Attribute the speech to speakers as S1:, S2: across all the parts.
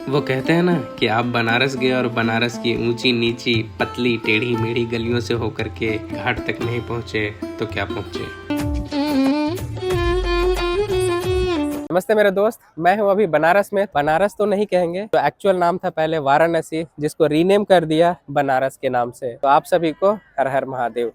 S1: वो कहते हैं ना कि आप बनारस गए और बनारस की ऊंची नीची पतली टेढ़ी मेढ़ी गलियों से होकर के घाट तक नहीं पहुंचे तो क्या पहुंचे।
S2: नमस्ते मेरे दोस्त, मैं हूं अभी बनारस में। बनारस तो नहीं कहेंगे, तो एक्चुअल नाम था पहले वाराणसी, जिसको रीनेम कर दिया बनारस के नाम से। तो आप सभी को हर हर महादेव।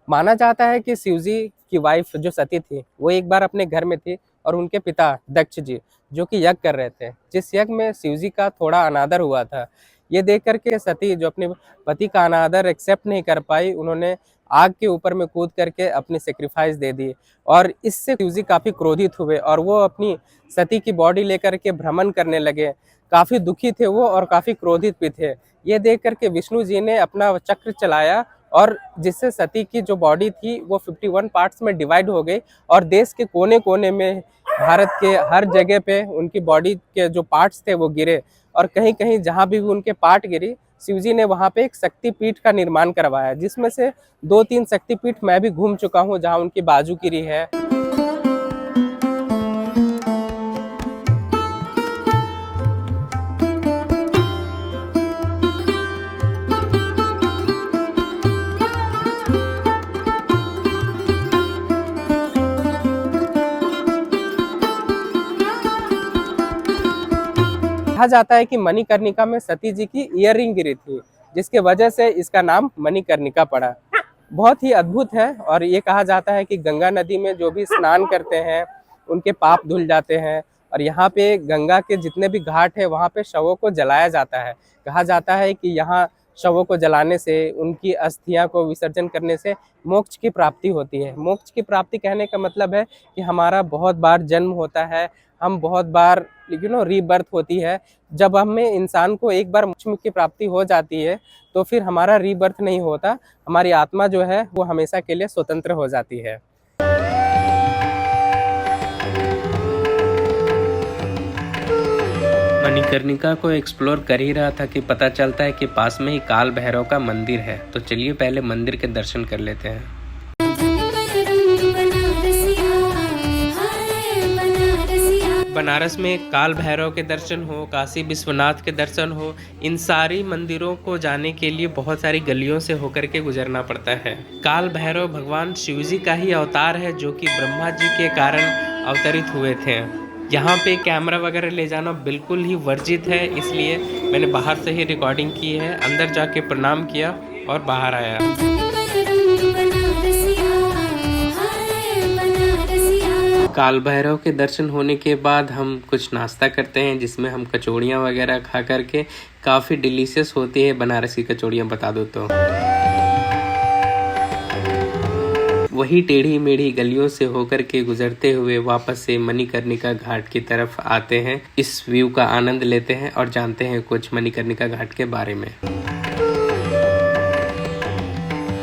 S2: माना जाता है कि शिवजी की वाइफ जो सती थी, वो एक बार अपने घर में थी और उनके पिता दक्ष जी जो कि यज्ञ कर रहे थे, जिस यज्ञ में शिवजी का थोड़ा अनादर हुआ था। ये देख करके सती जो अपने पति का अनादर एक्सेप्ट नहीं कर पाई, उन्होंने आग के ऊपर में कूद करके अपनी सेक्रीफाइस दे दी। और इससे शिवजी काफी क्रोधित हुए और वो अपनी सती की बॉडी लेकर के भ्रमण करने लगे। काफी दुखी थे वो और काफी क्रोधित भी थे। ये देख करके विष्णु जी ने अपना चक्र चलाया और जिससे सती की जो बॉडी थी वो 51 पार्ट्स में डिवाइड हो गई और देश के कोने कोने में, भारत के हर जगह पे उनकी बॉडी के जो पार्ट्स थे वो गिरे। और कहीं कहीं जहां भी उनके पार्ट गिरी, शिवजी ने वहां पे एक शक्तिपीठ का निर्माण करवाया, जिसमें से 2-3 शक्तिपीठ मैं भी घूम चुका हूं, जहां उनकी बाजू गिरी है। कहा जाता है कि मणिकर्णिका में सती जी की ईयररिंग गिरी थी, जिसके वजह से इसका नाम मणिकर्णिका पड़ा। बहुत ही अद्भुत है। और ये कहा जाता है कि गंगा नदी में जो भी स्नान करते हैं उनके पाप धुल जाते हैं। और यहाँ पे गंगा के जितने भी घाट है वहाँ पे शवों को जलाया जाता है। कहा जाता है कि यहाँ शवों को जलाने से, उनकी अस्थियां को विसर्जन करने से मोक्ष की प्राप्ति होती है। मोक्ष की प्राप्ति कहने का मतलब है कि हमारा बहुत बार जन्म होता है, हम बहुत बार रीबर्थ होती है। जब हमें इंसान को एक बार मोक्ष की प्राप्ति हो जाती है तो फिर हमारा रीबर्थ नहीं होता, हमारी आत्मा जो है वो हमेशा के लिए स्वतंत्र हो जाती है।
S1: मणिकर्णिका को एक्सप्लोर कर ही रहा था कि पता चलता है कि पास में ही काल भैरव का मंदिर है। तो चलिए पहले मंदिर के दर्शन कर लेते हैं। बनारस में काल भैरव के दर्शन हो, काशी विश्वनाथ के दर्शन हो, इन सारी मंदिरों को जाने के लिए बहुत सारी गलियों से होकर के गुजरना पड़ता है। काल भैरव भगवान शिवजी का ही अवतार है, जो कि ब्रह्मा जी के कारण अवतरित हुए थे। यहाँ पे कैमरा वगैरह ले जाना बिल्कुल ही वर्जित है, इसलिए मैंने बाहर से ही रिकॉर्डिंग की है। अंदर जाके प्रणाम किया और बाहर आया। काल भैरव के दर्शन होने के बाद हम कुछ नाश्ता करते हैं, जिसमें हम कचौड़ियाँ वगैरह खा करके, काफ़ी डिलीशियस होती है बनारस की कचौड़ियाँ बता दो तो। वही टेढ़ी मेढ़ी गलियों से होकर के गुजरते हुए वापस से मणिकर्णिका घाट की तरफ आते हैं। इस व्यू का आनंद लेते हैं और जानते हैं कुछ मणिकर्णिका घाट के बारे में।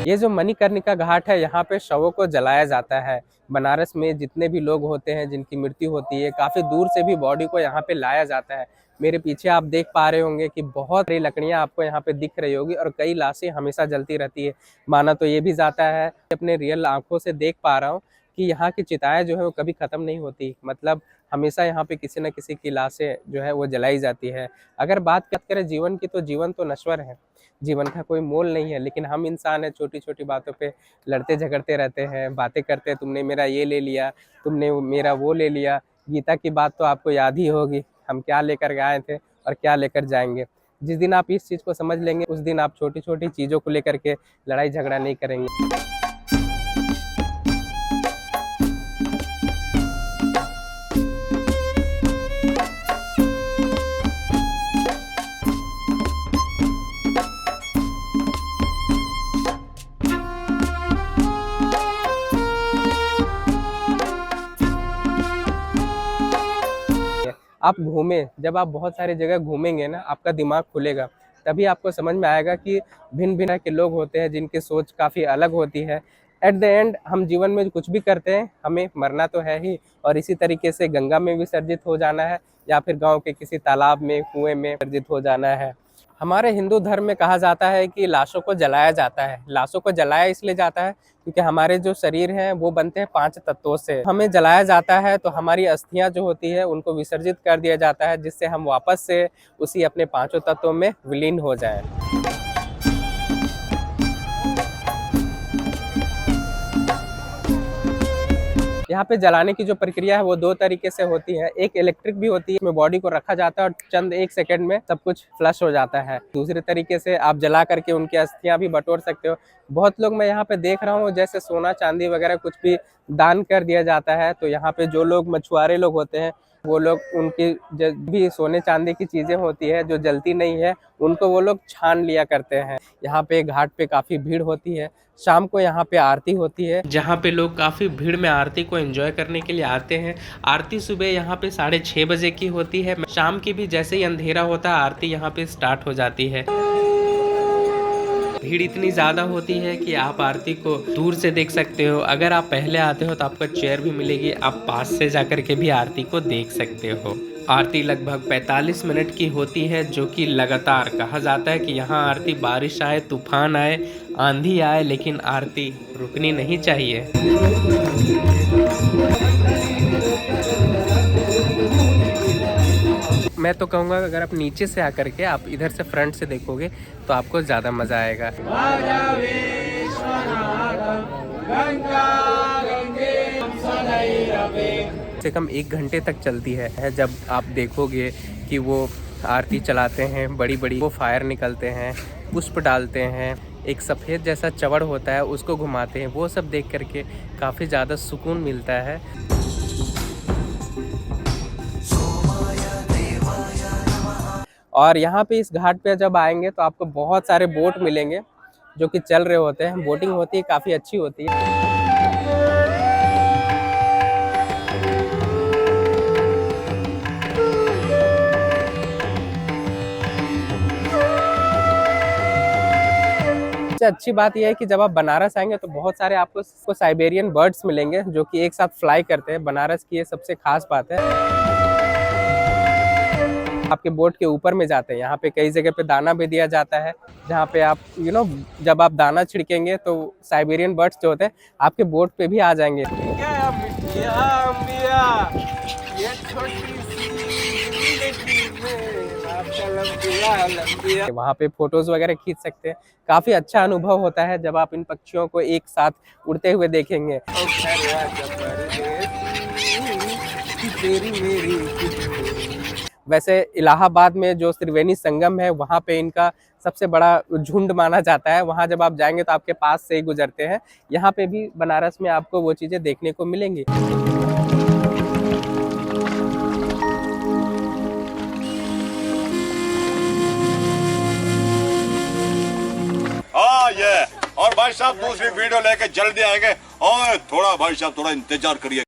S2: ये जो मणिकर्णिका घाट है, यहाँ पे शवों को जलाया जाता है। बनारस में जितने भी लोग होते हैं जिनकी मृत्यु होती है, काफी दूर से भी बॉडी को यहाँ पे लाया जाता है। मेरे पीछे आप देख पा रहे होंगे कि बहुत सारी लकड़ियां आपको यहाँ पे दिख रही होगी और कई लाशें हमेशा जलती रहती है। माना तो ये भी जाता है, अपने रियल आंखों से देख पा रहा हूँ कि यहाँ की चिताएं जो है वो कभी खत्म नहीं होती। मतलब हमेशा यहाँ पे किसी न किसी की लाशें जो है वो जलाई जाती है। अगर बात करें जीवन की, तो जीवन तो नश्वर है, जीवन का कोई मोल नहीं है। लेकिन हम इंसान है, छोटी छोटी बातों पे लड़ते झगड़ते रहते हैं, बातें करते हैं, तुमने मेरा ये ले लिया, तुमने मेरा वो ले लिया। गीता की बात तो आपको याद ही होगी, हम क्या लेकर आए थे और क्या लेकर जाएंगे। जिस दिन आप इस चीज़ को समझ लेंगे, उस दिन आप छोटी छोटी चीज़ों को लेकर के लड़ाई झगड़ा नहीं करेंगे। आप घूमें, जब आप बहुत सारी जगह घूमेंगे ना, आपका दिमाग खुलेगा, तभी आपको समझ में आएगा कि भिन्न भिन्न के लोग होते हैं जिनकी सोच काफ़ी अलग होती है। एट द एंड हम जीवन में कुछ भी करते हैं, हमें मरना तो है ही, और इसी तरीके से गंगा में विसर्जित हो जाना है या फिर गांव के किसी तालाब में, कुएं में विसर्जित हो जाना है। हमारे हिंदू धर्म में कहा जाता है कि लाशों को जलाया जाता है। लाशों को जलाया इसलिए जाता है क्योंकि हमारे जो शरीर हैं वो बनते हैं 5 तत्वों से। हमें जलाया जाता है तो हमारी अस्थियां जो होती है उनको विसर्जित कर दिया जाता है, जिससे हम वापस से उसी अपने 5 तत्वों में विलीन हो जाएं। यहाँ पे जलाने की जो प्रक्रिया है वो 2 तरीके से होती है। एक इलेक्ट्रिक भी होती है, इसमें बॉडी को रखा जाता है और चंद 1 सेकंड में सब कुछ फ्लश हो जाता है। दूसरे तरीके से आप जला करके उनकी अस्थियां भी बटोर सकते हो। बहुत लोग मैं यहाँ पे देख रहा हूँ, जैसे सोना चांदी वगैरह कुछ भी दान कर दिया जाता है। तो यहाँ पे जो लोग मछुआरे लोग होते हैं वो लोग उनकी जो भी सोने चांदी की चीजें होती है जो जलती नहीं है उनको वो लोग छान लिया करते हैं। यहाँ पे घाट पे काफी भीड़ होती है। शाम को यहाँ पे आरती होती है,
S1: जहाँ पे लोग काफ़ी भीड़ में आरती को एंजॉय करने के लिए आते हैं। आरती सुबह यहाँ पे 6:30 बजे की होती है। शाम की भी जैसे ही अंधेरा होता है आरती यहाँ पे स्टार्ट हो जाती है। भीड़ इतनी ज़्यादा होती है कि आप आरती को दूर से देख सकते हो। अगर आप पहले आते हो तो आपको चेयर भी मिलेगी, आप पास से जाकर के भी आरती को देख सकते हो। आरती लगभग 45 मिनट की होती है, जो कि लगातार कहा जाता है कि यहाँ आरती बारिश आए, तूफान आए, आंधी आए, लेकिन आरती रुकनी नहीं चाहिए। मैं तो कहूँगा अगर आप नीचे से आकर के आप इधर से फ्रंट से देखोगे तो आपको ज़्यादा मज़ा आएगा। कम से कम 1 घंटे तक चलती है। जब आप देखोगे कि वो आरती चलाते हैं, बड़ी बड़ी वो फायर निकलते हैं, पुष्प डालते हैं, एक सफ़ेद जैसा चवड़ होता है उसको घुमाते हैं, वो सब देख करके काफ़ी ज़्यादा सुकून मिलता है। और यहाँ पे इस घाट पे जब आएंगे तो आपको बहुत सारे बोट मिलेंगे जो कि चल रहे होते हैं। बोटिंग होती है, काफ़ी अच्छी होती है। सबसे अच्छी बात यह है कि जब आप बनारस आएंगे तो बहुत सारे आपको साइबेरियन बर्ड्स मिलेंगे जो कि एक साथ फ्लाई करते हैं। बनारस की ये सबसे खास बात है। आपके बोट के ऊपर में जाते हैं। यहाँ पे कई जगह पे दाना भी दिया जाता है, जहाँ पे आप जब आप दाना छिड़केंगे तो साइबेरियन बर्ड्स जो होते हैं आपके बोट पे भी आ जाएंगे। वहाँ पे फोटोज वगैरह खींच सकते हैं। काफी अच्छा अनुभव होता है जब आप इन पक्षियों को एक साथ उड़ते हुए देखेंगे। वैसे इलाहाबाद में जो त्रिवेणी संगम है वहाँ पे इनका सबसे बड़ा झुंड माना जाता है। वहाँ जब आप जाएंगे तो आपके पास से ही गुजरते हैं। यहाँ पे भी बनारस में आपको वो चीजें देखने को मिलेंगी।
S3: और भाई साहब दूसरी वीडियो लेके जल्दी आएंगे और थोड़ा भाई साहब थोड़ा इंतजार करिए।